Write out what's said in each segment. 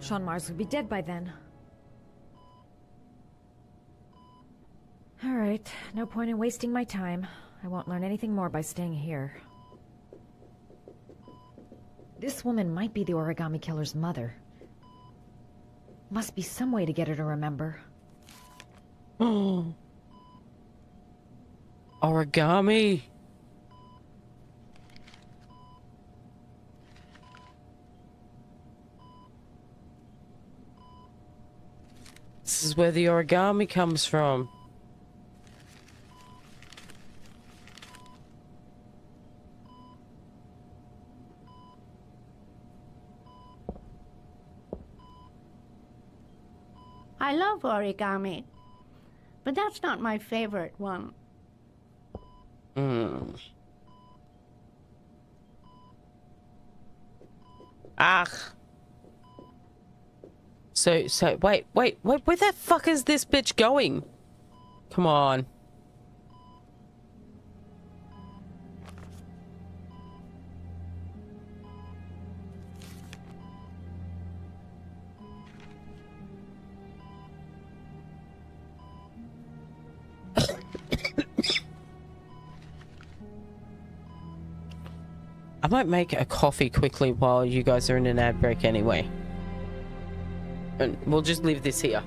Sean Mars would be dead by then. Alright, no point in wasting my time. I won't learn anything more by staying here. This woman might be the origami killer's mother. Must be some way to get her to remember. Origami. This is where the origami comes from. I love origami, but that's not my favorite one. Ah. So, wait, where the fuck is this bitch going? Come on. I might make a coffee quickly while you guys are in an ad break anyway. And we'll just leave this here.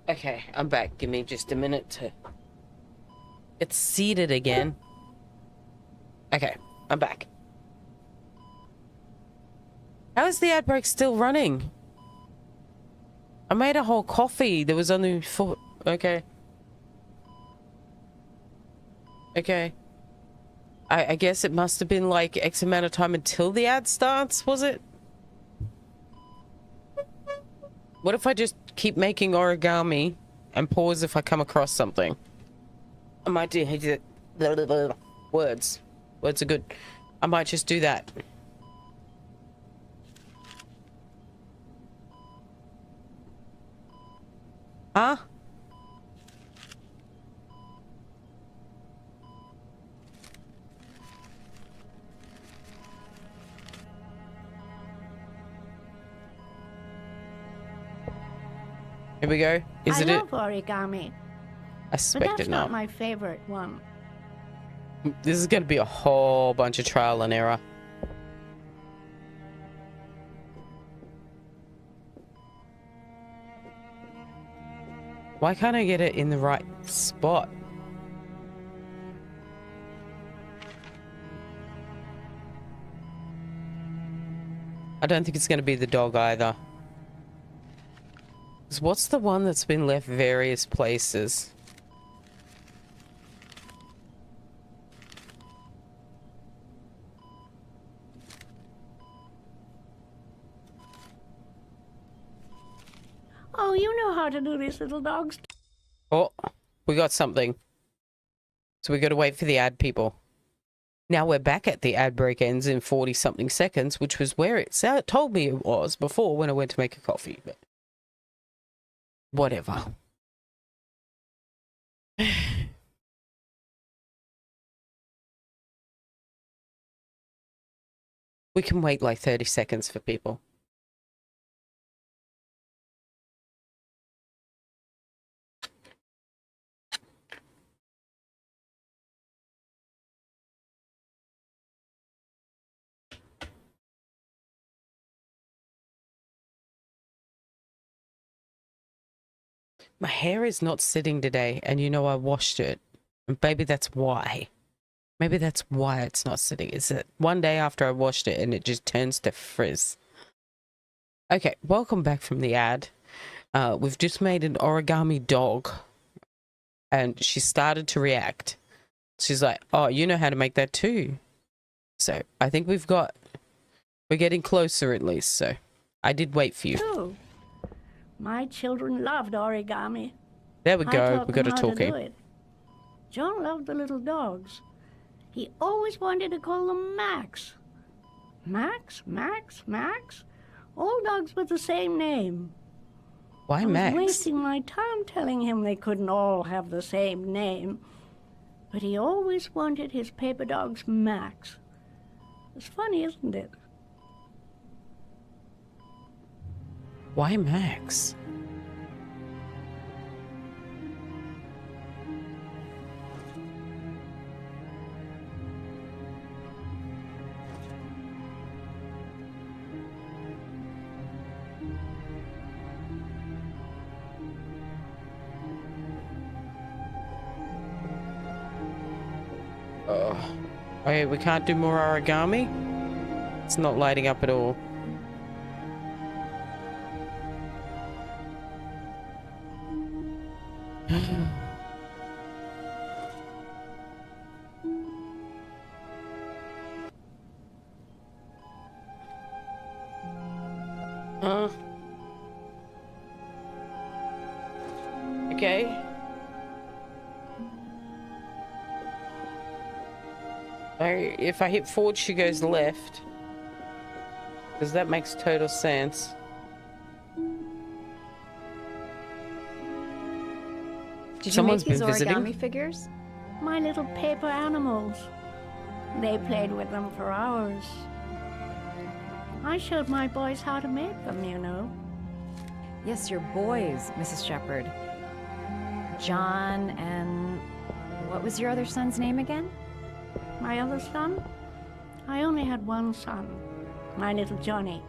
Okay, I'm back. Give me just a minute to get seated again. Okay, I'm back. How is the ad break still running? I made a whole coffee. There was only 4. Okay. Okay. I guess it must have been like X amount of time until the ad starts, was it? What if I just keep making origami and pause if I come across something? I might do words. Words are good. I might just do that. Huh? Here we go. Is it? I love origami, I but suspected that's not. not my favorite one. This is going to be a whole bunch of trial and error. Why can't I get it in the right spot? I don't think it's going to be the dog either. What's the one that's been left various places? Oh, you know how to do this, little dogs. Oh, we got something. So we got to wait for the ad people. Now we're back at the ad break ends in 40-something seconds, which was where it told me it was before when I went to make a coffee. But whatever. We can wait like 30 seconds for people. My hair is not sitting today, and you know I washed it. And maybe that's why. Maybe that's why it's not sitting. Is it one day after I washed it and it just turns to frizz? Okay, welcome back from the ad. We've just made an origami dog, and she started to react. She's like, oh, you know how to make that too. So I think we're getting closer at least. So I did wait for you. Too. My children loved origami. There we go. We got to a talkie. John loved the little dogs. He always wanted to call them Max. Max, Max, Max. All dogs with the same name. Why I was Max? wasting my time telling him they couldn't all have the same name. But he always wanted his paper dogs Max. It's funny, isn't it? Why Max? Oh, okay, we can't do more origami? It's not lighting up at all. Okay. If I hit forward, she goes left. Because that makes total sense. Did Someone's you make these been visiting? origami figures? My little paper animals. They played with them for hours. I showed my boys how to make them, you know. Yes, your boys, Mrs. Shepherd. John and... what was your other son's name again? My other son? I only had one son, my little Johnny.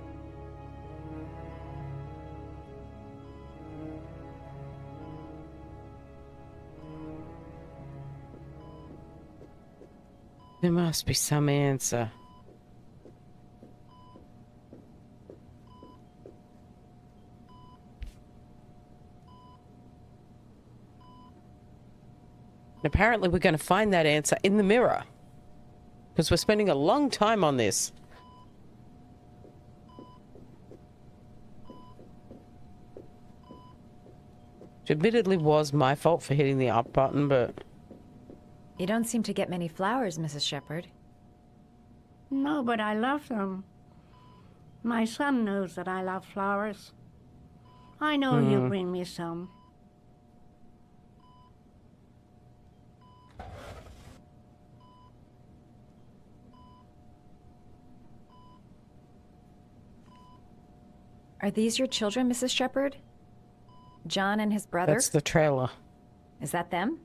There must be some answer. And apparently we're going to find that answer in the mirror. Because we're spending a long time on this. Which admittedly was my fault for hitting the up button, but... You don't seem to get many flowers, Mrs. Shepherd. No, but I love them. My son knows that I love flowers. I know he'll bring me some. Are these your children, Mrs. Shepherd? John and his brother? That's the trailer. Is that them?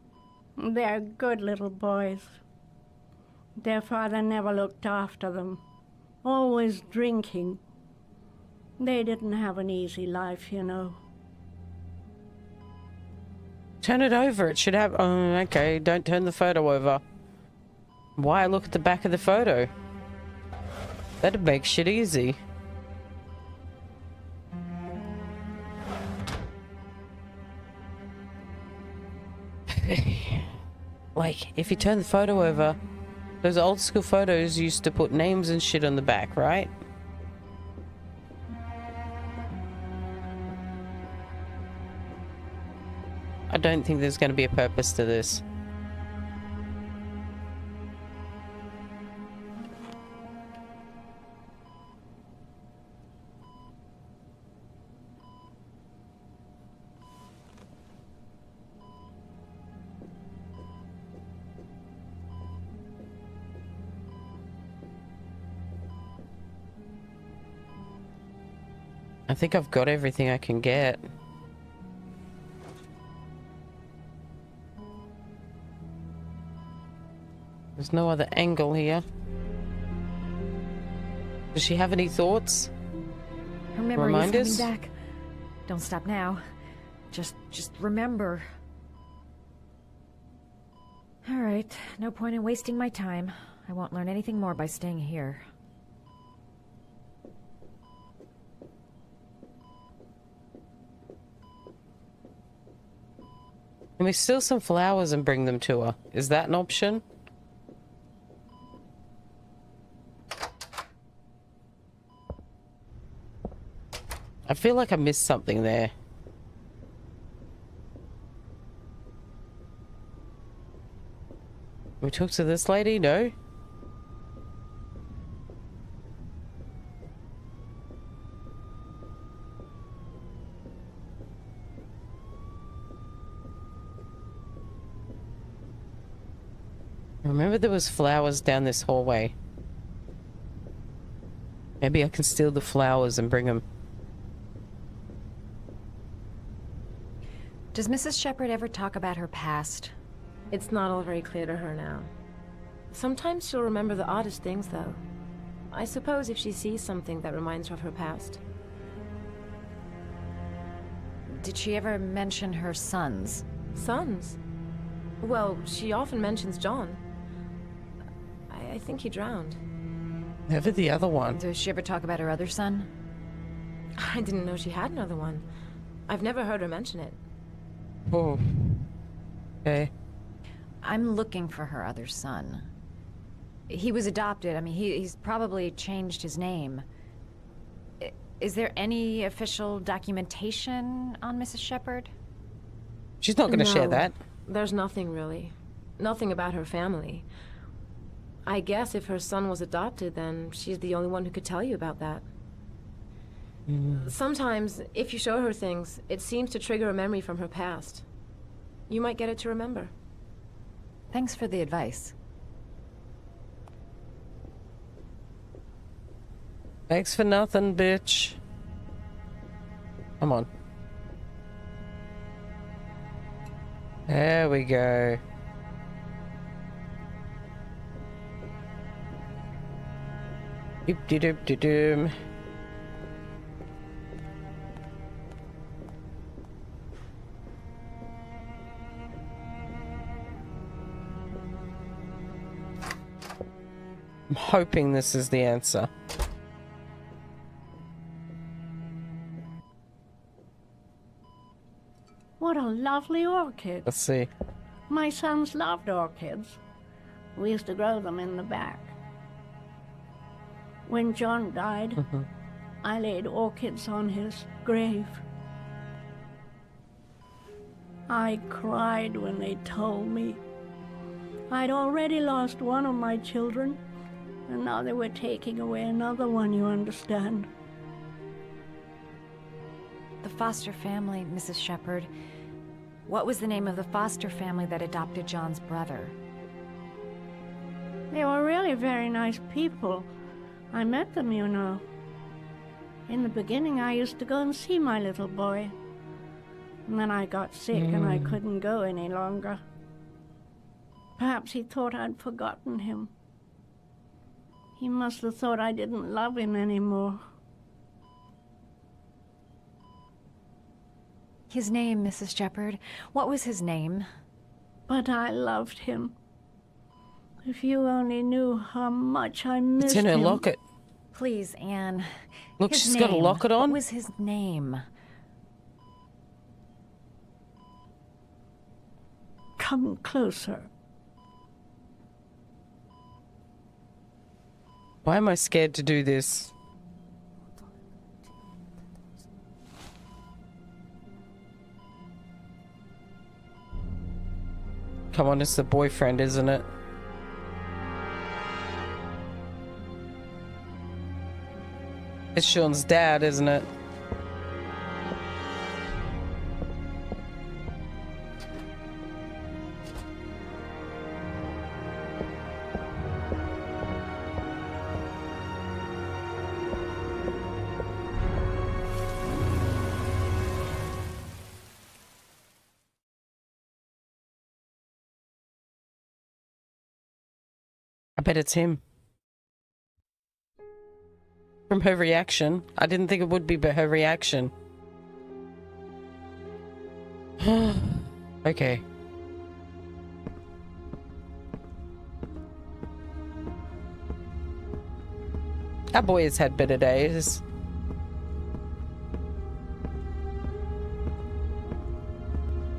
They're good little boys. Their father never looked after them, always drinking. They didn't have an easy life, you know. Turn it over. It should have... Oh, okay. Don't turn the photo over. Why look at the back of the photo? That'd make shit easy. Like, if you turn the photo over, those old school photos used to put names and shit on the back, right? I don't think there's going to be a purpose to this. I think I've got everything I can get. There's no other angle here. Does she have any thoughts? Her memory is Reminders? coming back. Don't stop now. Just remember. All right, no point in wasting my time. I won't learn anything more by staying here. Can we steal some flowers and bring them to her? Is that an option? I feel like I missed something there. We talk to this lady? No? Remember there was flowers down this hallway. Maybe I can steal the flowers and bring them. Does Mrs. Shepherd ever talk about her past? It's not all very clear to her now. Sometimes she'll remember the oddest things, though. I suppose if she sees something that reminds her of her past. Did she ever mention her sons? Sons? Well, she often mentions John. I think he drowned. Never the other one. Does she ever talk about her other son? I didn't know she had another one. I've never heard her mention it. Oh. Okay. I'm looking for her other son. He was adopted. I mean, he's probably changed his name. Is there any official documentation on Mrs. Shepherd? She's not going to share No, that. There's nothing, really. Nothing about her family. I guess if her son was adopted, then she's the only one who could tell you about that. Sometimes, if you show her things, it seems to trigger a memory from her past. You might get it to remember. Thanks for the advice. Thanks for nothing, bitch. Come on. There we go. Doop-de-doop-de-doom. I'm hoping this is the answer. What a lovely orchid. Let's see. My sons loved orchids. We used to grow them in the back. When John died, I laid orchids on his grave. I cried when they told me. I'd already lost one of my children, and now they were taking away another one, you understand. The foster family, Mrs. Shepherd. What was the name of the foster family that adopted John's brother? They were really very nice people. I met them, you know. In the beginning, I used to go and see my little boy. And then I got sick and I couldn't go any longer. Perhaps he thought I'd forgotten him. He must have thought I didn't love him anymore. His name, Mrs. Shepherd. What was his name? But I loved him. If you only knew how much I missed It's in her him. locket. Please, Anne. Look, His she's got a name. locket on. What was his name? come closer. Why am I scared to do this? Come on, it's the boyfriend, isn't it? It's Sean's dad, isn't it? I bet it's him. From her reaction. I didn't think it would be, but her reaction. Okay. Our boy has had better days.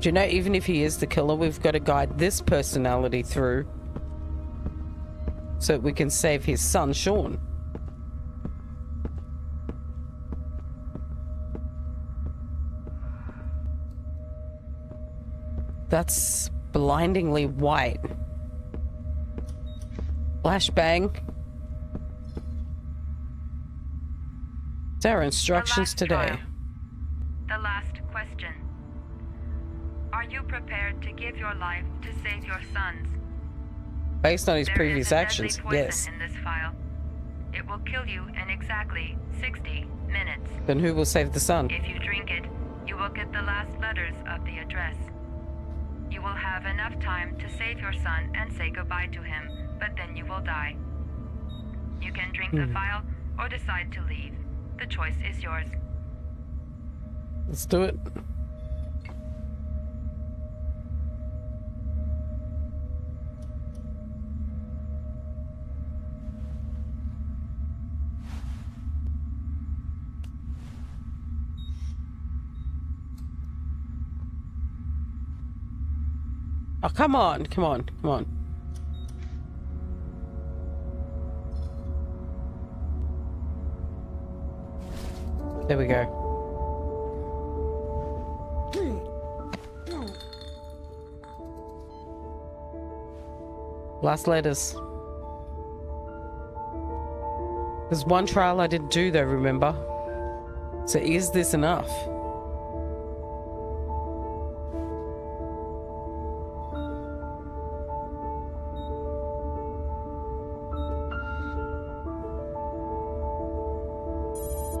Do you know, even if he is the killer, we've got to guide this personality through so that we can save his son, Sean. That's blindingly white. Flashbang. It's our instructions today. The last question. Are you prepared to give your life to save your sons? Based on his There previous is a deadly actions, poison yes. in this file. It will kill you in exactly 60 minutes. Then who will save the son? If you drink it, you will get the last letters of the address. You will have enough time to save your son and say goodbye to him, but then you will die. You can drink the file or decide to leave. The choice is yours. Let's do it. Oh, come on, come on, come on. There we go. Last letters. There's one trial I didn't do though, remember? So is this enough?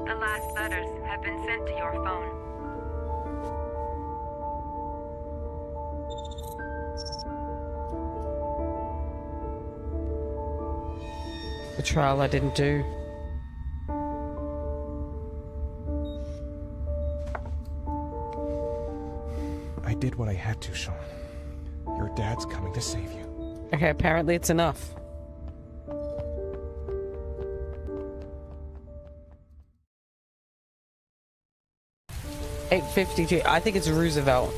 The last letters have been sent to your phone. The trial I didn't do. I did what I had to, Sean. Your dad's coming to save you. Okay, apparently it's enough. $8.52. I think it's Roosevelt.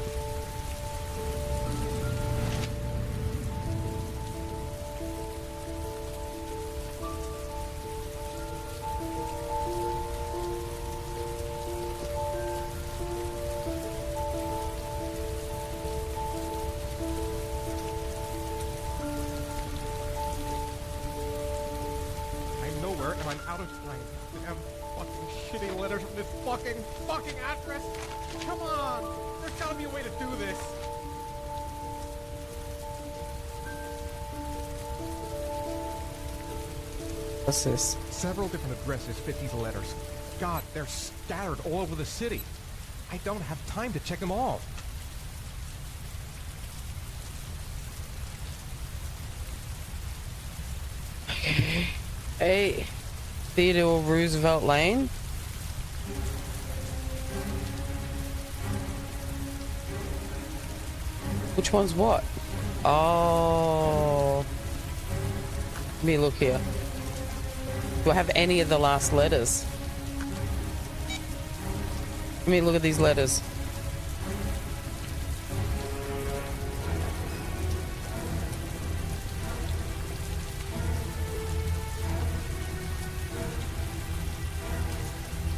I'm nowhere and I'm out of time. Damn fucking shitty letters from this fucking address. Come on! There's gotta be a way to do this. What's this? Several different addresses fit these letters. God, they're scattered all over the city. I don't have time to check them all. Hey, Theodore Roosevelt Lane. Which one's what? Oh. Let me look here. Do I have any of the last letters? Let me look at these letters.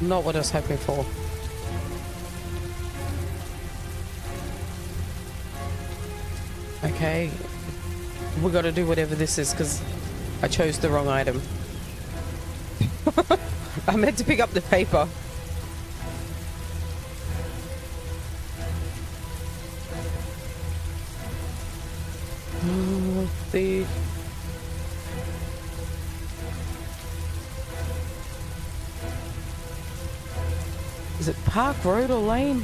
Not what I was hoping for. Okay. We gotta do whatever this is because I chose the wrong item. I meant to pick up the paper. Oh, the... Is it Park Road or Lane?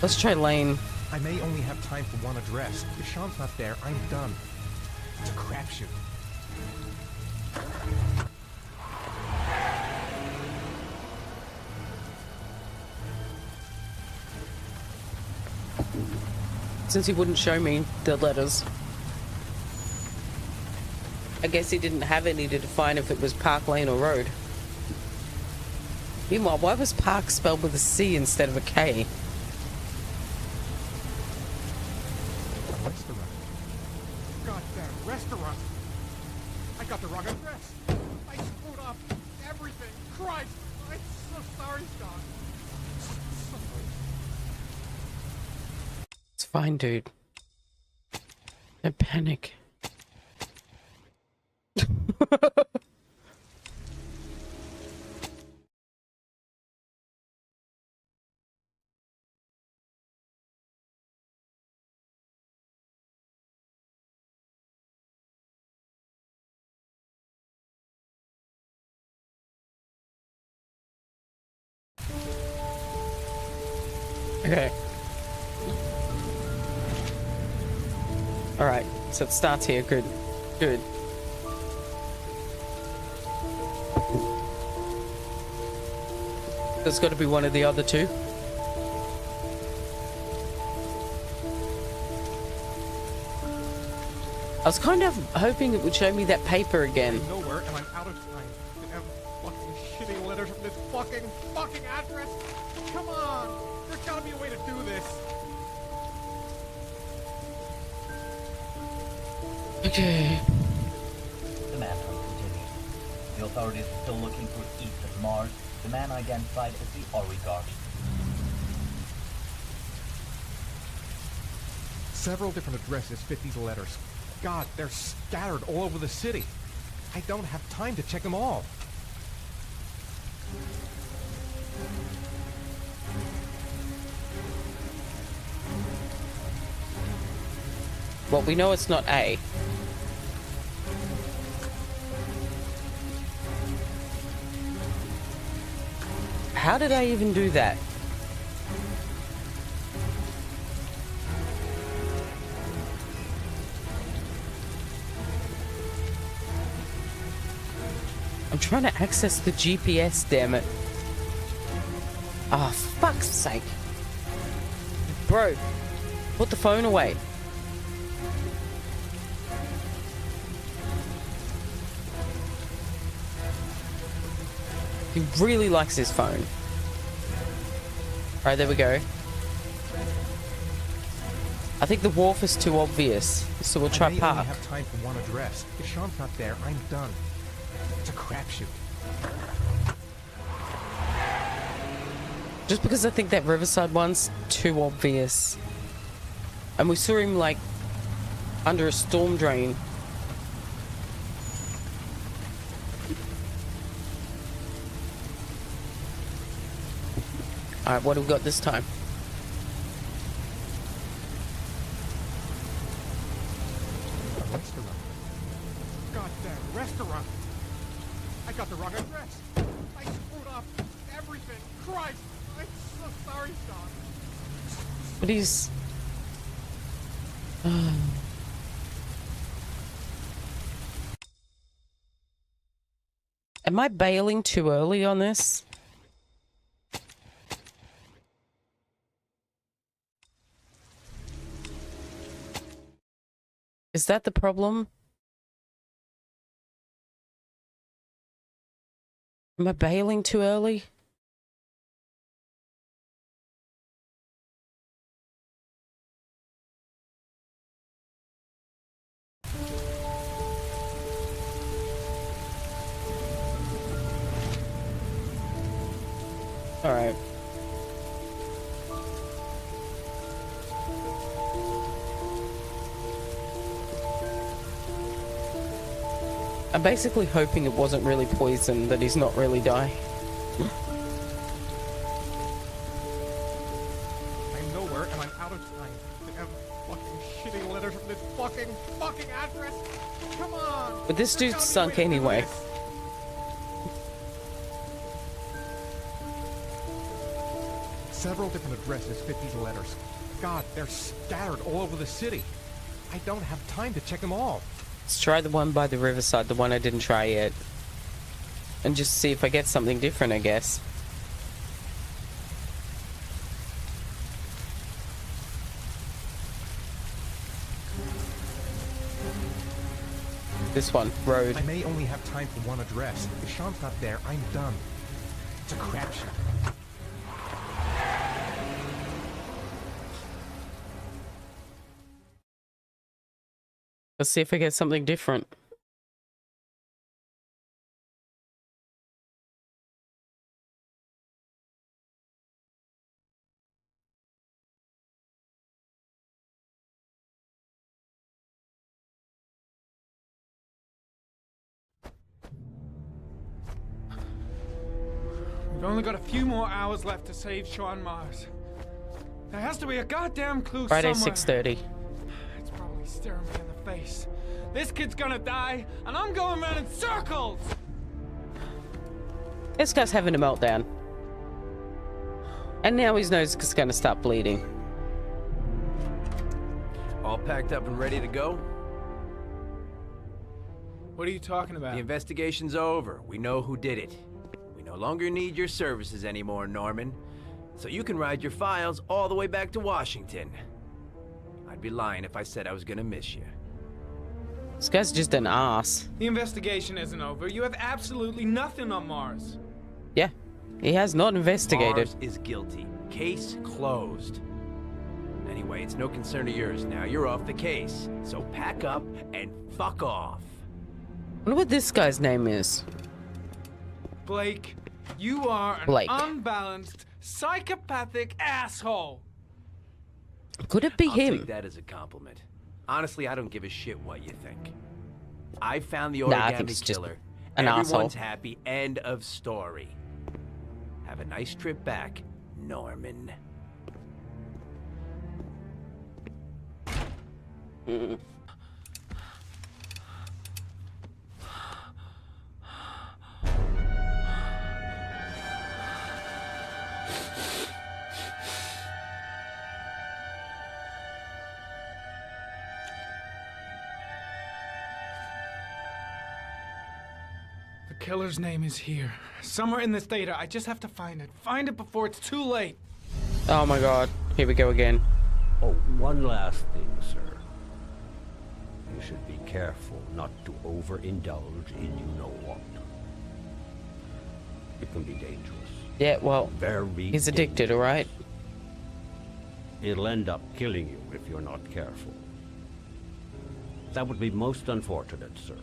Let's try Lane. I may only have time for one address. If Sean's not there, I'm done. It's a crapshoot. Since he wouldn't show me the letters. I guess he didn't have any to define if it was Park Lane or Road. Meanwhile, why was Park spelled with a C instead of a K? Restaurant. Goddamn restaurant. I got the wrong address. I screwed up everything. Christ, I'm so sorry, Sean. So sorry. It's fine, dude. Don't panic. Okay. Alright, so it starts here. Good. Good. There's got to be one of the other two. I was kind of hoping it would show me that paper again. I'm nowhere and I'm out of time. And have fucking shitty letters from this fucking address. Come on! There's gotta be a way to do this. Okay. The manhunt continues. The authorities are still looking for Ethan Mars, the man identified as the oligarch. Several different addresses fit these letters. God, they're scattered all over the city. I don't have time to check them all. Well, we know it's not A. How did I even do that? I'm trying to access the GPS, damn it. Ah, fuck's sake. Bro, put the phone away. He really likes his phone. Alright, there we go. I think the wharf is too obvious, so we'll try I may Park. only have time for one address. If Sean's not there, I'm done. It's a crapshoot. Just because I think that Riverside one's too obvious. And we saw him, like, under a storm drain. Alright, what have we got this time? A restaurant. Goddamn restaurant. I got the wrong address. I screwed up everything. Christ, I'm so sorry, Sean. But he's... Am I bailing too early on this? Is that the problem? Am I bailing too early? All right. I'm basically hoping it wasn't really poison, that he's not really dying. I'm nowhere and I'm out of time. Damn fucking shitty letters from this fucking address. Come on. But this There's dude's gotta be a sunk way to do anyway. this. Several different addresses fit these letters. God, they're scattered all over the city. I don't have time to check them all. Let's try the one by the riverside, the one I didn't try yet. And just see if I get something different, I guess. This one, road. I may only have time for one address. If Sean's not there, I'm done. It's a crapshoot. Let's see if I get something different. We've only got a few more hours left to save Sean Mars. There has to be a goddamn clue Friday, somewhere. 6:30. It's probably staring me in the face. This kid's gonna die, and I'm going around in circles! This guy's having a meltdown. And now his nose is gonna start bleeding. All packed up and ready to go? What are you talking about? The investigation's over. We know who did it. We no longer need your services anymore, Norman. So you can ride your files all the way back to Washington. I'd be lying if I said I was gonna miss you. This guy's just an ass. The investigation isn't over. You have absolutely nothing on Mars. Yeah, he has not investigated. Mars is guilty. Case closed. Anyway, it's no concern of yours now. You're off the case. So pack up and fuck off. I wonder what this guy's name is. Blake, you are an Blake. unbalanced, psychopathic asshole. Could it be I'll him? take that as a compliment. Honestly, I don't give a shit what you think. I found the Nah, I origami think it's just killer. an Everyone's asshole. happy. End of story. Have a nice trip back, Norman. The killer's name is here. Somewhere in this data. I just have to find it. Find it before it's too late. Oh my god, here we go again. Oh, one last thing, sir. You should be careful not to overindulge in you-know-what. It can be dangerous. Yeah, well, Very he's addicted, dangerous. alright? It'll end up killing you if you're not careful. That would be most unfortunate, sir.